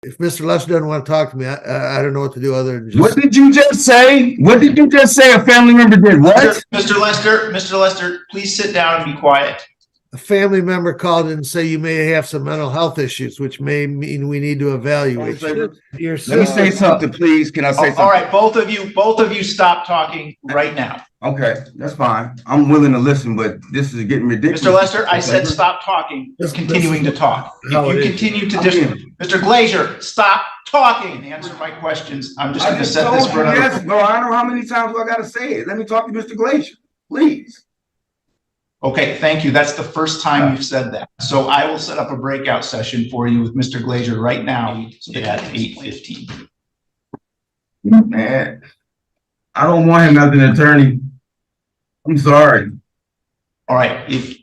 if Mr. Lester doesn't want to talk to me, I don't know what to do other than just. What did you just say? What did you just say? A family member did what? Mr. Lester, please sit down and be quiet. A family member called in and say you may have some mental health issues, which may mean we need to evaluate you. Let me say something, please. Can I say something? All right, both of you stop talking right now. Okay, that's fine. I'm willing to listen, but this is getting ridiculous. Mr. Lester, I said stop talking. You're continuing to talk. If you continue to Mr. Glazier, stop talking and answer my questions. I'm just going to set this for another. Yes, no, I don't know how many times I got to say it. Let me talk to Mr. Glazier, please. Okay, thank you. That's the first time you've said that. So I will set up a breakout session for you with Mr. Glazier right now at 8:15. Man, I don't want him as an attorney. I'm sorry. All right, if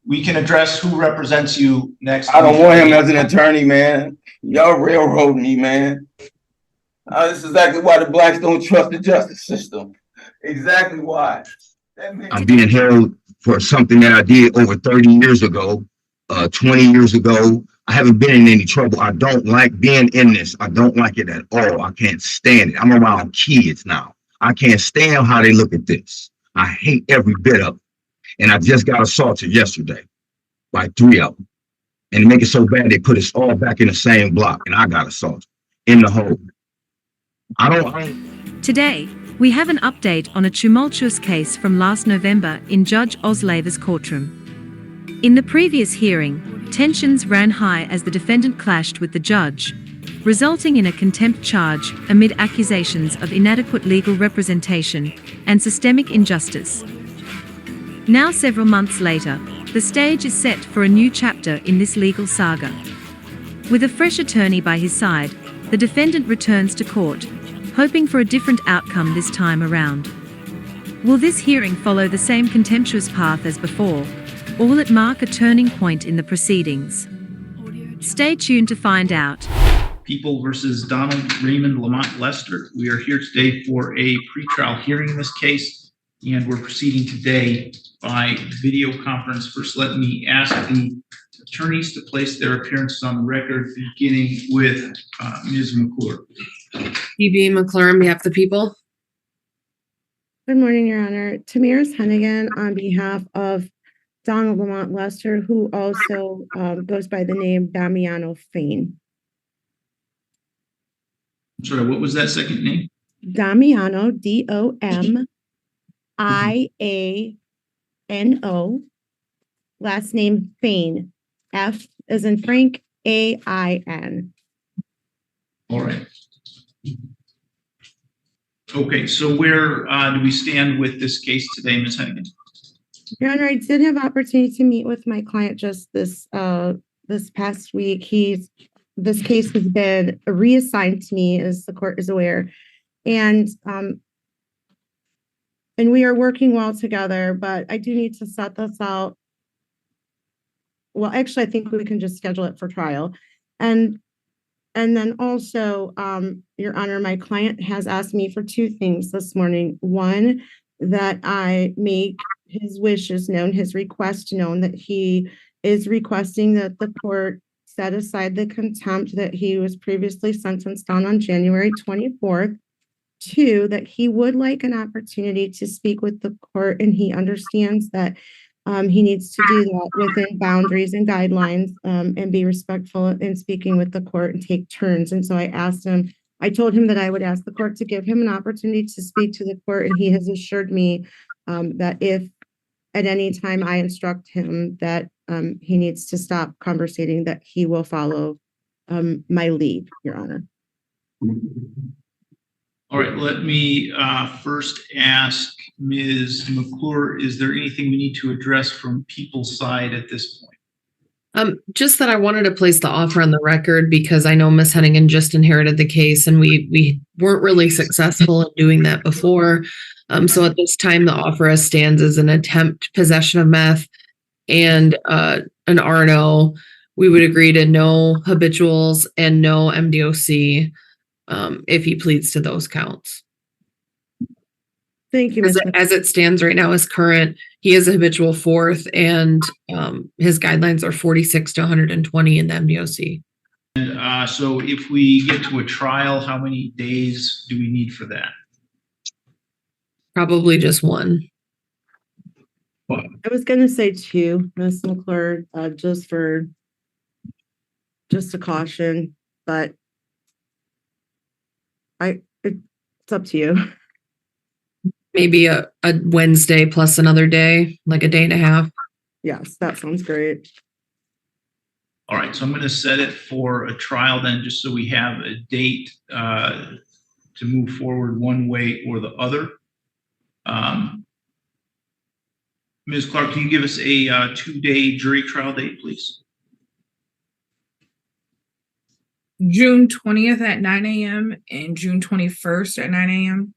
we can address who represents you next. I don't want him as an attorney, man. Y'all railroad me, man. This is exactly why the blacks don't trust the justice system. Exactly why. I'm being held for something that I did over 30 years ago, 20 years ago. I haven't been in any trouble. I don't like being in this. I don't like it at all. I can't stand it. I'm around kids now. I can't stand how they look at this. I hate every bit of it. And I just got assaulted yesterday by 3 of them. And to make it so bad, they put us all back in the same block, and I got assaulted in the hole. Today, we have an update on a tumultuous case from last November in Judge Olsaver's courtroom. In the previous hearing, tensions ran high as the defendant clashed with the judge, resulting in a contempt charge amid accusations of inadequate legal representation and systemic injustice. Now, several months later, the stage is set for a new chapter in this legal saga. With a fresh attorney by his side, the defendant returns to court, hoping for a different outcome this time around. Will this hearing follow the same contemptuous path as before, or will it mark a turning point in the proceedings? Stay tuned to find out. People versus Donald Raymond Lamont Lester. We are here today for a pretrial hearing in this case, and we're proceeding today by video conference. First, let me ask the attorneys to place their appearances on the record, beginning with Ms. McClure. E.B. McClure on behalf of the people. Good morning, Your Honor. Tamiris Hennigan on behalf of Donald Lamont Lester, who also goes by the name Damiano Fain. I'm sorry, what was that second name? Damiano, D-O-M-I-A-N-O. Last name Fain, F as in Frank, A-I-N. All right. Okay, so where do we stand with this case today, Ms. Hennigan? Your Honor, I did have opportunity to meet with my client just this past week. This case has been reassigned to me, as the court is aware, and we are working well together. But I do need to set this out. Well, actually, I think we can just schedule it for trial, and then also, Your Honor, my client has asked me for 2 things this morning. One, that I make his wishes known, his request known, that he is requesting that the court set aside the contempt that he was previously sentenced on January 24th. 2, that he would like an opportunity to speak with the court, and he understands that he needs to do that within boundaries and guidelines, and be respectful in speaking with the court and take turns. And so I told him that I would ask the court to give him an opportunity to speak to the court, and he has assured me that if at any time I instruct him that he needs to stop conversating, that he will follow my lead, Your Honor. All right, let me first ask Ms. McClure, is there anything we need to address from people's side at this point? Just that I wanted to place the offer on the record because I know Ms. Hennigan just inherited the case and we weren't really successful in doing that before. So at this time, the offer as stands is an attempt possession of meth and an RNO. We would agree to no habituals and no MDOC if he pleads to those counts. Thank you. As it stands right now, as current, he is a habitual 4th, and his guidelines are 46 to 120 in the MDOC. And so if we get to a trial, how many days do we need for that? Probably just one. I was gonna say 2, Ms. McClure, just a caution, but it's up to you. Maybe a Wednesday plus another day, like a day and a half. Yes, that sounds great. All right, so I'm going to set it for a trial then, just so we have a date to move forward one way or the other. Ms. Clark, can you give us a 2-day jury trial date, please? June 20th at 9 a.m. and June 21st at 9 a.m.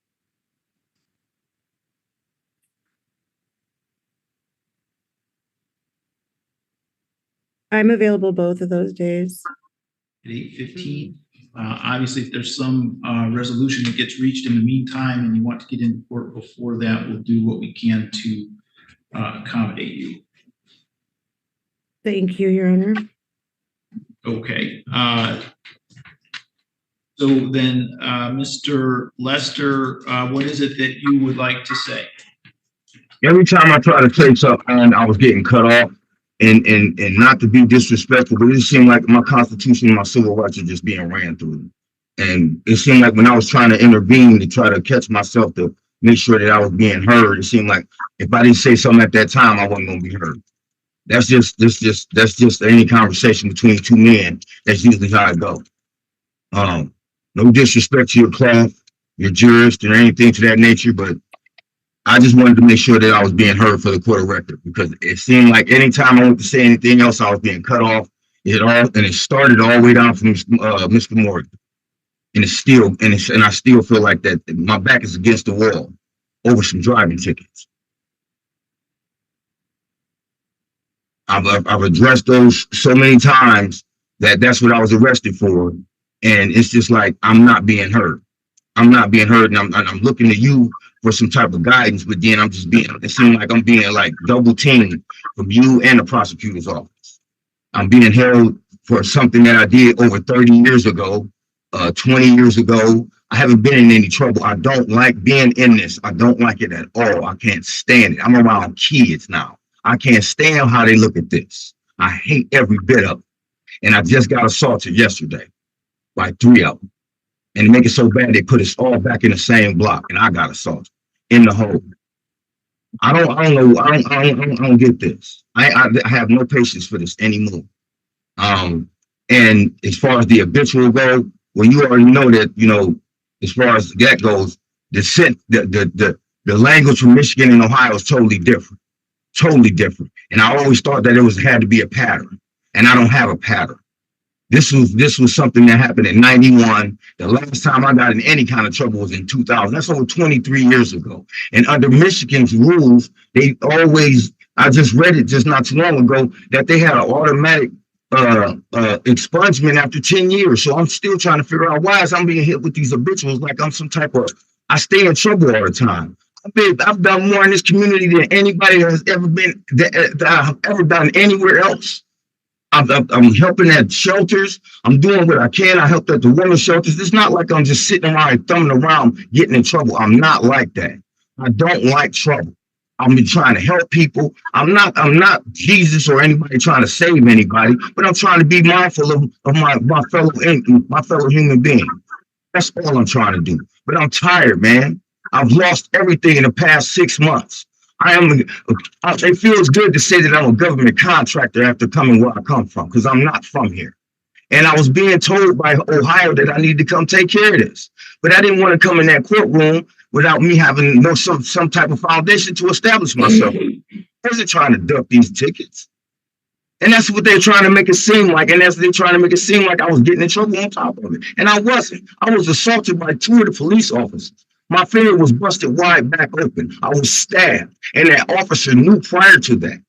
I'm available both of those days. At 8:15. Obviously, if there's some resolution that gets reached in the meantime and you want to get into court before that, we'll do what we can to accommodate you. Thank you, Your Honor. Okay. So then, Mr. Lester, what is it that you would like to say? Every time I try to say something, I was getting cut off. And not to be disrespectful, but it seemed like my Constitution and my civil rights are just being ran through. And it seemed like when I was trying to intervene to try to catch myself to make sure that I was being heard, it seemed like if I didn't say something at that time, I wasn't going to be heard. That's just any conversation between two men. That's usually how it goes. No disrespect to your cloth, your jurist, or anything to that nature, but I just wanted to make sure that I was being heard for the court of record, because it seemed like anytime I went to say anything else, I was being cut off. It started all the way down from Mr. Morgan, and I still feel like that my back is against the wall over some driving tickets. I've addressed those so many times that's what I was arrested for, and it's just like I'm not being heard. I'm not being heard, and I'm looking to you for some type of guidance, but then it seems like I'm being like double teamed from you and the prosecutor's office. I'm being held for something that I did over 30 years ago, 20 years ago. I haven't been in any trouble. I don't like being in this. I don't like it at all. I can't stand it. I'm around kids now. I can't stand how they look at this. I hate every bit of it. And I just got assaulted yesterday by 3 of them. And make it so bad, they put us all back in the same block, and I got assaulted in the hole. I don't get this. I have no patience for this anymore. And as far as the habitual go, well, you already know that, as far as that goes, the language from Michigan and Ohio is totally different. And I always thought that had to be a pattern, and I don't have a pattern. This was something that happened in 91. The last time I got in any kind of trouble was in 2000. That's over 23 years ago. And under Michigan's rules, I just read it just not too long ago, that they had an automatic expungement after 10 years. So I'm still trying to figure out why I'm being hit with these habituals like I'm some type of, I stay in trouble all the time. I've done more in this community than anybody has ever been, that I've ever done anywhere else. I'm helping at shelters. I'm doing what I can. I helped at the women's shelters. It's not like I'm just sitting around and thumbing around getting in trouble. I'm not like that. I don't like trouble. I've been trying to help people. I'm not Jesus or anybody trying to save anybody, but I'm trying to be mindful of my fellow human being. That's all I'm trying to do. But I'm tired, man. I've lost everything in the past 6 months. It feels good to say that I'm a government contractor after coming where I come from, because I'm not from here. And I was being told by Ohio that I need to come take care of this. But I didn't want to come in that courtroom without me having some type of foundation to establish myself. I wasn't trying to duck these tickets. And that's what they're trying to make it seem like. And they're trying to make it seem like I was getting in trouble on top of it. And I wasn't. I was assaulted by 2 of the police officers. My finger was busted wide back open. I was stabbed. And that officer knew prior to that.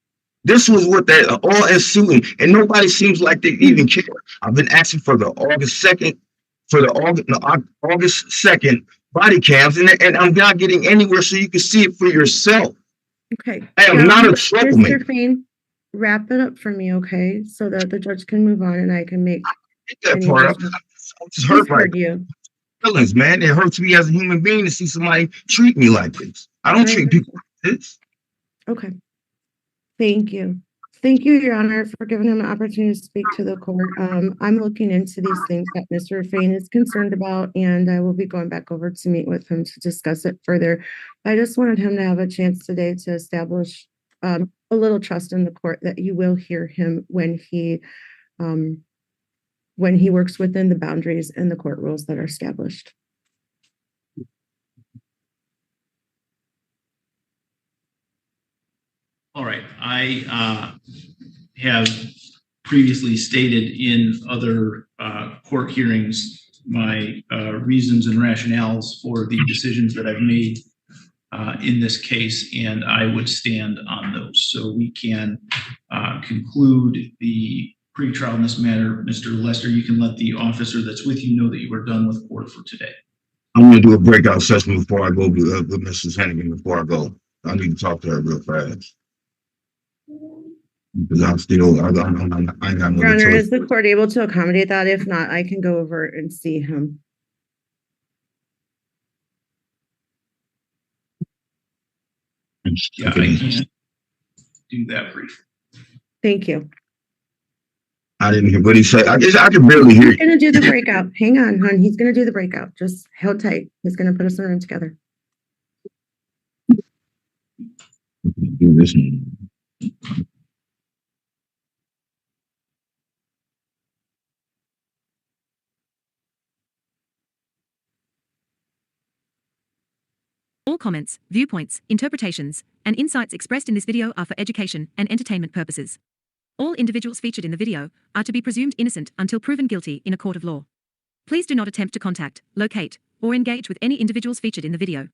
This was what they all ensuing. And nobody seems like they even care. I've been asking for the August 2nd body cams, and I'm not getting anywhere so you can see it for yourself. Okay. I am not a troublemaker. Mr. Fain, wrap it up for me, okay? So that the judge can move on and I can make Get that And he part. I'm just- just He's hurt right heard you. feelings, man. It hurts me as a human being to see somebody treat me like this. I don't I treat people like this. Okay. Thank you. Thank you, Your Honor, for giving him an opportunity to speak to the court. I'm looking into these things that Mr. Fain is concerned about, and I will be going back over to meet with him to discuss it further. I just wanted him to have a chance today to establish a little trust in the court that you will hear him when he works within the boundaries and the court rules that are established. All right, I have previously stated in other court hearings my reasons and rationales for the decisions that I've made in this case, and I would stand on those. So we can conclude the pretrial in this matter. Mr. Lester, you can let the officer that's with you know that you are done with court for today. I'm gonna do a breakout session before I go with Mrs. Hennigan before I go. I need to talk to her real fast. Because I'm still, I ain't got no Your Honor, choice. is the court able to accommodate that? If not, I can go over and see him. Yeah, I can't do that briefly. Thank you. I didn't hear what he said. I guess I can barely hear He's you. gonna do the breakout. Hang on, hon. He's gonna do the breakout. Just hold tight. He's gonna put us in a room together. Do this one. All comments, viewpoints, interpretations, and insights expressed in this video are for education and entertainment purposes. All individuals featured in the video are to be presumed innocent until proven guilty in a court of law. Please do not attempt to contact, locate, or engage with any individuals featured in the video.